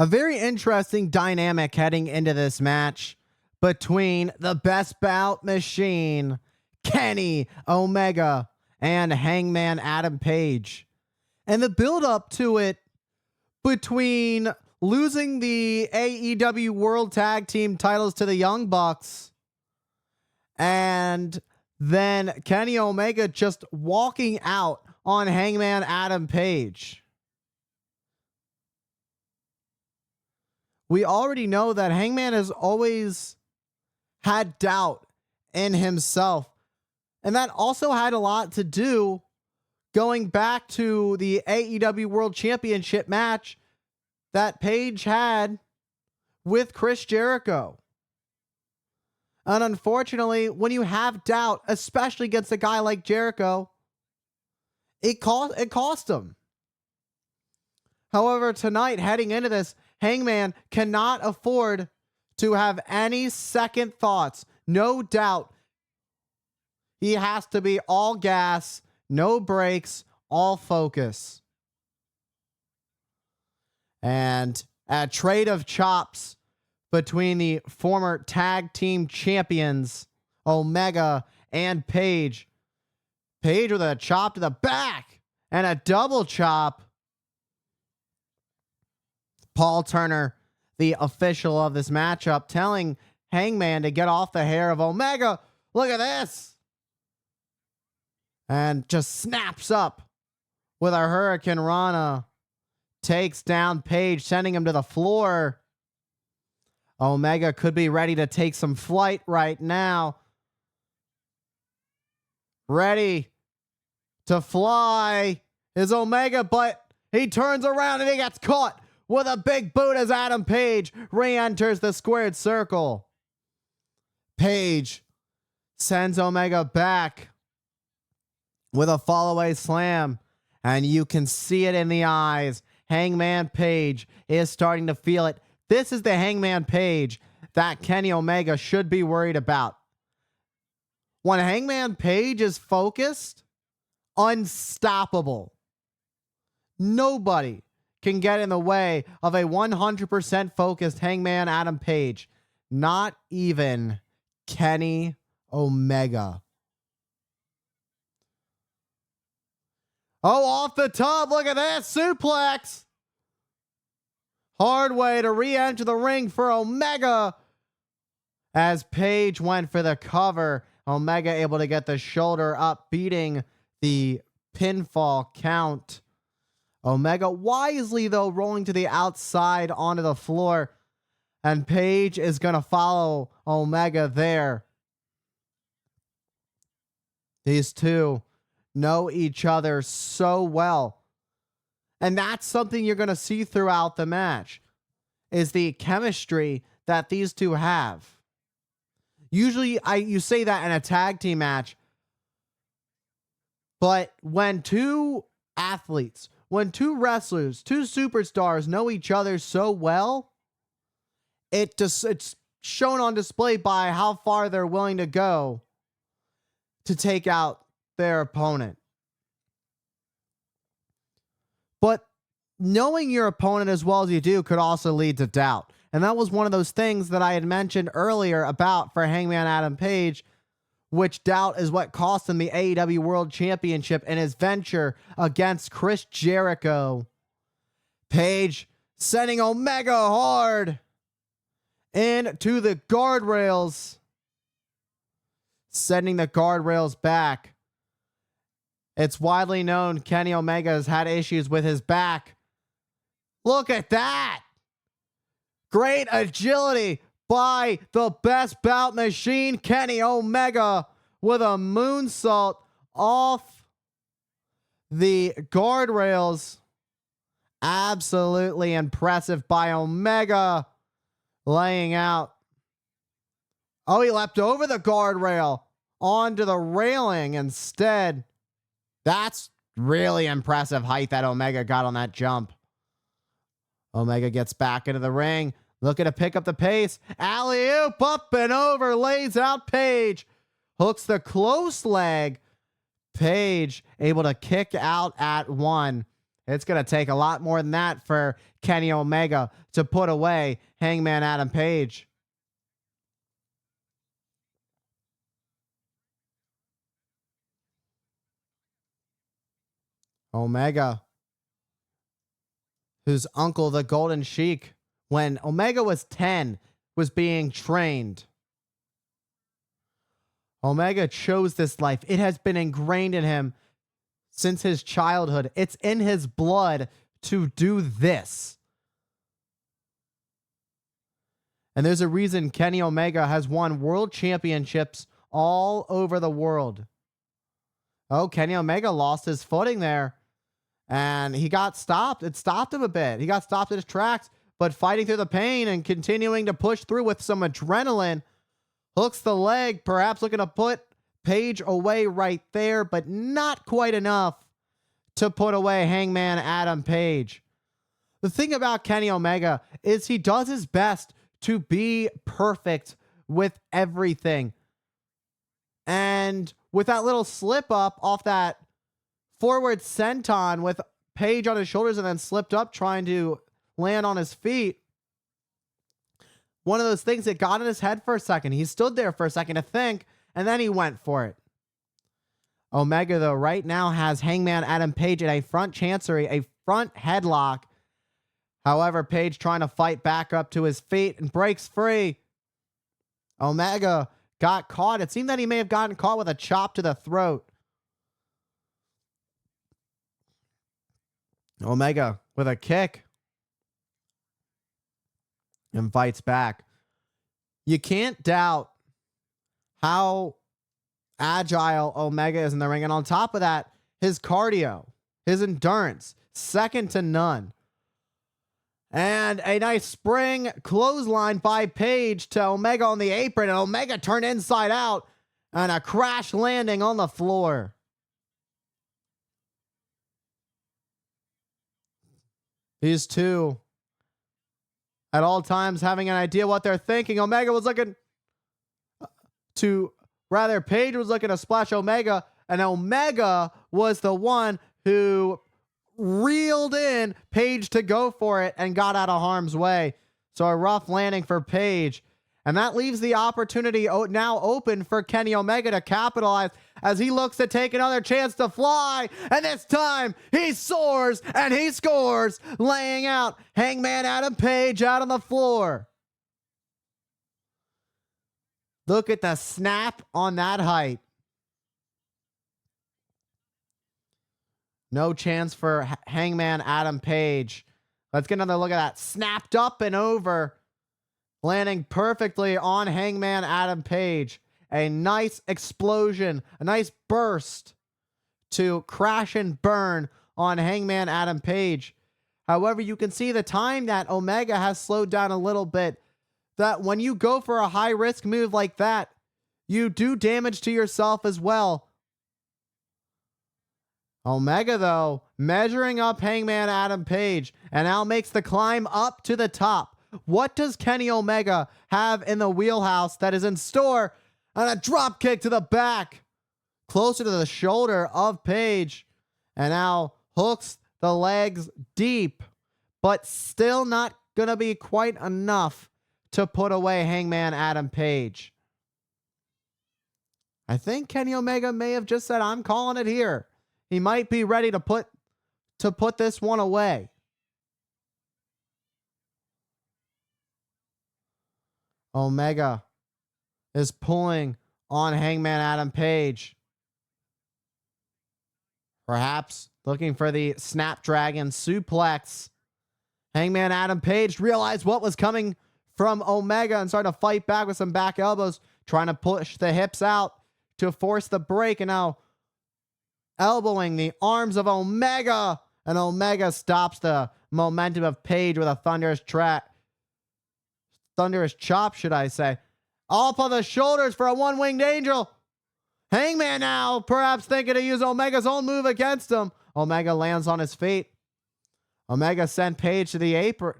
A very interesting dynamic heading into this match between the best bout machine, Kenny Omega, and Hangman Adam Page. And the build up to it between losing the AEW World Tag Team titles to the Young Bucks and then Kenny Omega just walking out on Hangman Adam Page. We already know that Hangman has always had doubt in himself. And that also had a lot to do going back to the AEW World Championship match that Page had with Chris Jericho. And unfortunately, when you have doubt, especially against a guy like Jericho, it cost him. However, tonight, heading into this, Hangman cannot afford to have any second thoughts. No doubt. He has to be all gas, no brakes, all focus. And a trade of chops between the former tag team champions, Omega and Page. Page with a chop to the back and a double chop. Paul Turner, the official of this matchup, telling Hangman to get off the hair of Omega. Look at this. And just snaps up with a Hurricane Rana. Takes down Page, sending him to the floor. Omega could be ready to take some flight right now. Ready to fly is Omega, but he turns around and he gets caught with a big boot as Adam Page re-enters the squared circle. Page sends Omega back with a fall-away slam, and you can see it in the eyes. Hangman Page is starting to feel it. This is the Hangman Page that Kenny Omega should be worried about. When Hangman Page is focused, unstoppable. Nobody can get in the way of a 100% focused Hangman Adam Page. Not even Kenny Omega. Oh, off the top. Look at this. Suplex. Hard way to re-enter the ring for Omega. As Page went for the cover, Omega able to get the shoulder up, beating the pinfall count. Omega wisely, though, rolling to the outside onto the floor. And Page is going to follow Omega there. These two know each other so well. And that's something you're going to see throughout the match, is the chemistry that these two have. Usually, you say that in a tag team match. But when two athletes, when two wrestlers, two superstars know each other so well, it's shown on display by how far they're willing to go to take out their opponent. But knowing your opponent as well as you do could also lead to doubt. And that was one of those things that I had mentioned earlier about for Hangman Adam Page, which doubt is what cost him the AEW World Championship in his venture against Chris Jericho. Page sending Omega hard into the guardrails. Sending the guardrails back. It's widely known Kenny Omega has had issues with his back. Look at that. Great agility by the best bout machine, Kenny Omega, with a moonsault off the guardrails. Absolutely impressive by Omega, laying out. Oh, he leapt over the guardrail onto the railing instead. That's really impressive height that Omega got on that jump. Omega gets back into the ring, looking to pick up the pace. Alley-oop, up and over, lays out Page. Hooks the close leg. Page able to kick out at one. It's going to take a lot more than that for Kenny Omega to put away Hangman Adam Page. Omega, whose uncle, the Golden Sheik, when Omega was 10, was being trained. Omega chose this life. It has been ingrained in him since his childhood. It's in his blood to do this. And there's a reason Kenny Omega has won world championships all over the world. Oh, Kenny Omega lost his footing there. And he got stopped. It stopped him a bit. He got stopped in his tracks, but fighting through the pain and continuing to push through with some adrenaline, hooks the leg, perhaps looking to put Page away right there, but not quite enough to put away Hangman Adam Page. The thing about Kenny Omega is he does his best to be perfect with everything. And with that little slip up off that forward senton with Page on his shoulders and then slipped up trying to land on his feet. One of those things that got in his head for a second. He stood there for a second to think, and then he went for it. Omega, though, right now has Hangman Adam Page in a front chancery, a front headlock. However, Page trying to fight back up to his feet and breaks free. Omega got caught. It seemed that he may have gotten caught with a chop to the throat. Omega with a kick and fights back. You can't doubt how agile Omega is in the ring. And on top of that, his cardio, his endurance, second to none. And a nice spring clothesline by Page to Omega on the apron. And Omega turned inside out and a crash landing on the floor. These two at all times having an idea what they're thinking. Omega was looking to, rather, Page was looking to splash Omega, and Omega was the one who reeled in Page to go for it and got out of harm's way. So a rough landing for Page. And that leaves the opportunity now open for Kenny Omega to capitalize as he looks to take another chance to fly. And this time he soars and he scores, laying out Hangman Adam Page out on the floor. Look at the snap on that height. No chance for Hangman Adam Page. Let's get another look at that. Snapped up and over. Landing perfectly on Hangman Adam Page. A nice explosion, a nice burst to crash and burn on Hangman Adam Page. However, you can see the time that Omega has slowed down a little bit. That when you go for a high-risk move like that, you do damage to yourself as well. Omega, though, measuring up Hangman Adam Page and now makes the climb up to the top. What does Kenny Omega have in the wheelhouse that is in store? And a drop kick to the back, closer to the shoulder of Page. And now hooks the legs deep, but still not going to be quite enough to put away Hangman Adam Page. I think Kenny Omega may have just said, I'm calling it here. He might be ready to put this one away. Omega is pulling on Hangman Adam Page. Perhaps looking for the Snapdragon suplex. Hangman Adam Page realized what was coming from Omega and started to fight back with some back elbows, trying to push the hips out to force the break, and now elbowing the arms of Omega, and Omega stops the momentum of Page with a thunderous chop, should I say. Up on the shoulders for a one-winged angel. Hangman now perhaps thinking to use Omega's own move against him. Omega lands on his feet. Omega sent Page to the apron.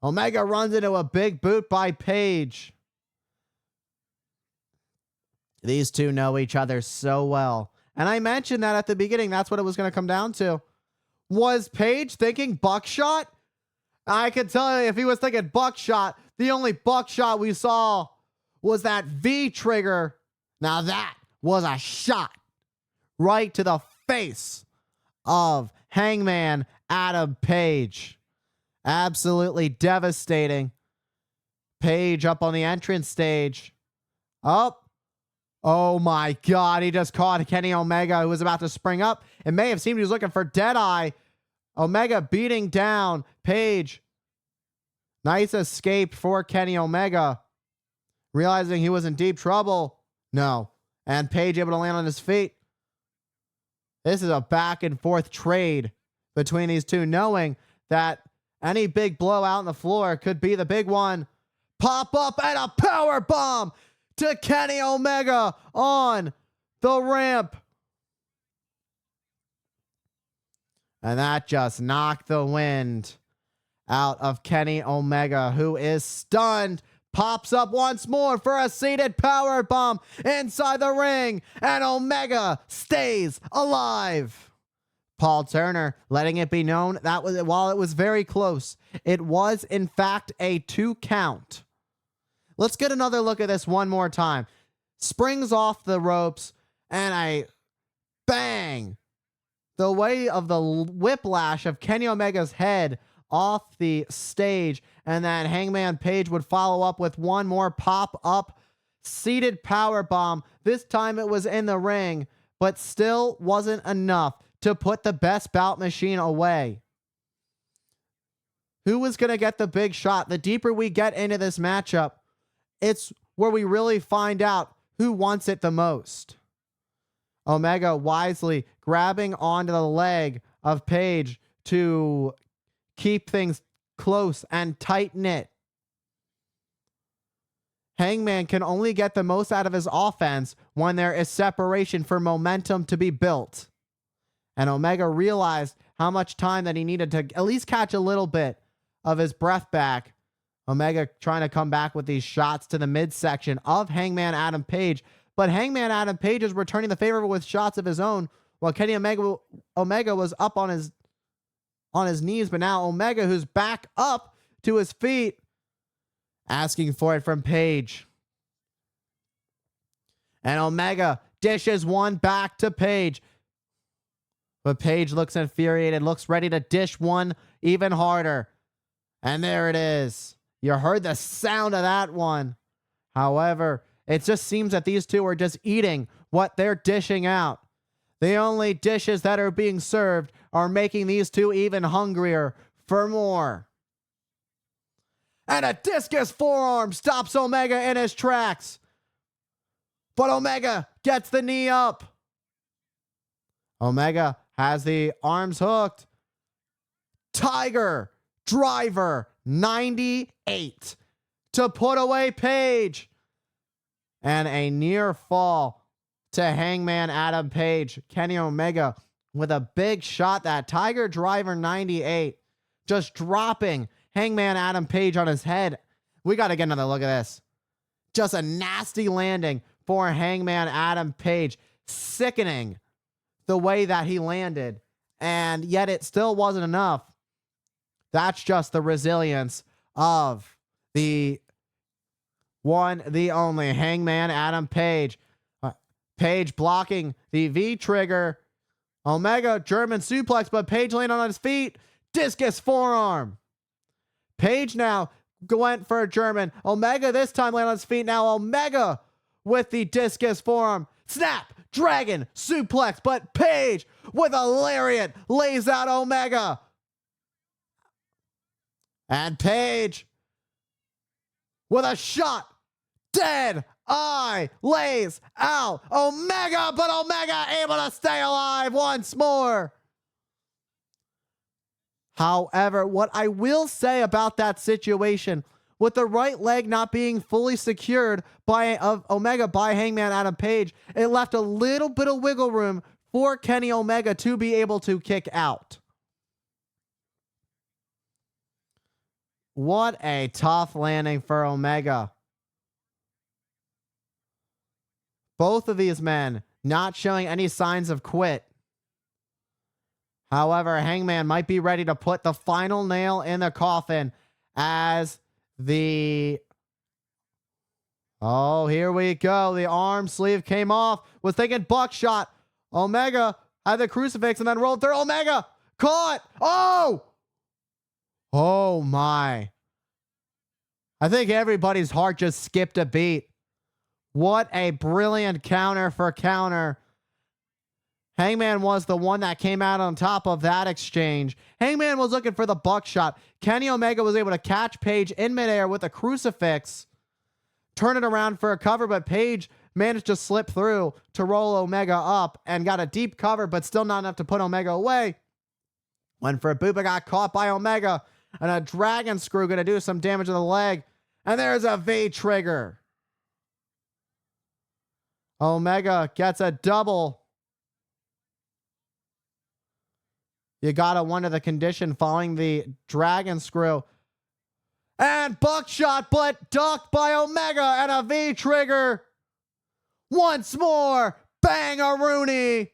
Omega runs into a big boot by Page. These two know each other so well. And I mentioned that at the beginning. That's what it was going to come down to. Was Page thinking buckshot? I can tell you if he was thinking buckshot, the only buckshot we saw was that V trigger. Now that was a shot right to the face of Hangman Adam Page. Absolutely devastating. Page up on the entrance stage. Up. Oh my God. He just caught Kenny Omega, who was about to spring up. It may have seemed he was looking for Deadeye. Omega beating down Page. Nice escape for Kenny Omega. Realizing he was in deep trouble. No. And Page able to land on his feet. This is a back and forth trade between these two, knowing that any big blow out on the floor could be the big one. Pop up and a power bomb to Kenny Omega on the ramp. And that just knocked the wind out of Kenny Omega, who is stunned. Pops up once more for a seated power bomb inside the ring, and Omega stays alive. Paul Turner letting it be known that while it was very close, it was in fact a 2 count. Let's get another look at this one more time. Springs off the ropes, and a bang. The way of the whiplash of Kenny Omega's head off the stage, and then Hangman Page would follow up with one more pop-up seated power bomb. This time it was in the ring, but still wasn't enough to put the Best Bout machine away. Who was going to get the big shot? The deeper we get into this matchup, it's where we really find out who wants it the most. Omega wisely grabbing onto the leg of Page to keep things close and tight-knit. Hangman can only get the most out of his offense when there is separation for momentum to be built. And Omega realized how much time that he needed to at least catch a little bit of his breath back. Omega trying to come back with these shots to the midsection of Hangman Adam Page. But Hangman Adam Page is returning the favor with shots of his own, while Kenny Omega was up on his knees, but now Omega, who's back up to his feet, asking for it from Page. And Omega dishes one back to Page. But Page looks infuriated, looks ready to dish one even harder. And there it is. You heard the sound of that one. However, it just seems that these two are just eating what they're dishing out. The only dishes that are being served are making these two even hungrier for more. And a discus forearm stops Omega in his tracks. But Omega gets the knee up. Omega has the arms hooked. Tiger Driver 98 to put away Page. And a near fall to Hangman Adam Page. Kenny Omega with a big shot. That Tiger Driver 98 just dropping Hangman Adam Page on his head. We got to get another look at this. Just a nasty landing for Hangman Adam Page. Sickening the way that he landed. And yet it still wasn't enough. That's just the resilience of the one, the only Hangman Adam Page. Page blocking the V trigger. Omega German suplex, but Page landed on his feet. Discus forearm. Page now went for a German. Omega this time landed on his feet. Now Omega with the discus forearm. Snap, dragon, suplex, but Page with a lariat lays out Omega. And Page with a shot. Dead eye lays out Omega, but Omega able to stay alive once more. However, what I will say about that situation, with the right leg not being fully secured of Omega by Hangman Adam Page, it left a little bit of wiggle room for Kenny Omega to be able to kick out. What a tough landing for Omega. Both of these men not showing any signs of quit. However, Hangman might be ready to put the final nail in the coffin as the... Oh, here we go. The arm sleeve came off. Was thinking buckshot. Omega had the crucifix and then rolled through. Omega caught. Oh! Oh, my. I think everybody's heart just skipped a beat. What a brilliant counter for counter. Hangman was the one that came out on top of that exchange. Hangman was looking for the buckshot. Kenny Omega was able to catch Page in midair with a crucifix, turn it around for a cover, but Page managed to slip through to roll Omega up and got a deep cover, but still not enough to put Omega away. Went for a boot, but got caught by Omega, and a dragon screw going to do some damage to the leg. And there's a V-trigger. Omega gets a double. You gotta wonder the condition following the dragon screw. And buckshot, but ducked by Omega, and a V-trigger. Once more, bang-a-rooney.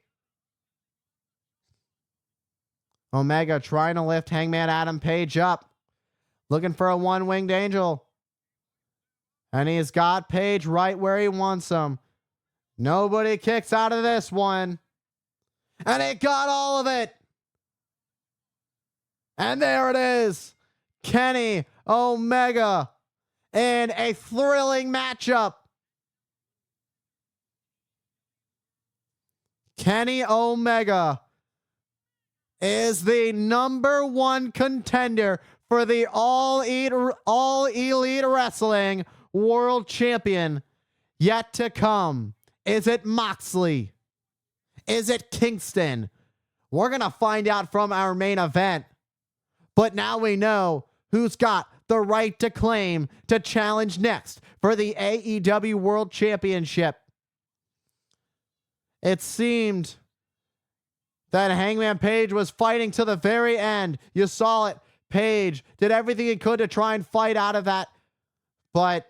Omega trying to lift Hangman Adam Page up. Looking for a one-winged angel. And he's got Page right where he wants him. Nobody kicks out of this one. And he got all of it. And there it is. Kenny Omega in a thrilling matchup. Kenny Omega is the #1 contender for the All Elite Wrestling World Champion yet to come. Is it Moxley? Is it Kingston? We're going to find out from our main event. But now we know who's got the right to claim to challenge next for the AEW World Championship. It seemed that Hangman Page was fighting to the very end. You saw it. Page did everything he could to try and fight out of that. But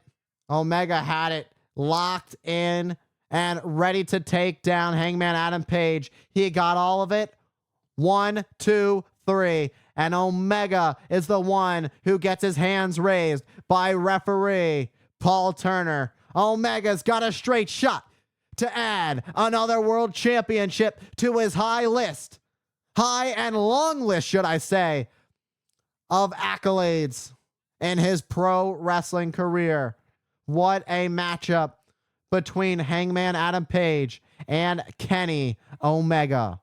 Omega had it locked in and ready to take down Hangman Adam Page. He got all of it. 1, 2, 3. And Omega is the one who gets his hands raised by referee Paul Turner. Omega's got a straight shot to add another world championship to his high list. High and long list, should I say, of accolades in his pro wrestling career. What a matchup between Hangman Adam Page and Kenny Omega.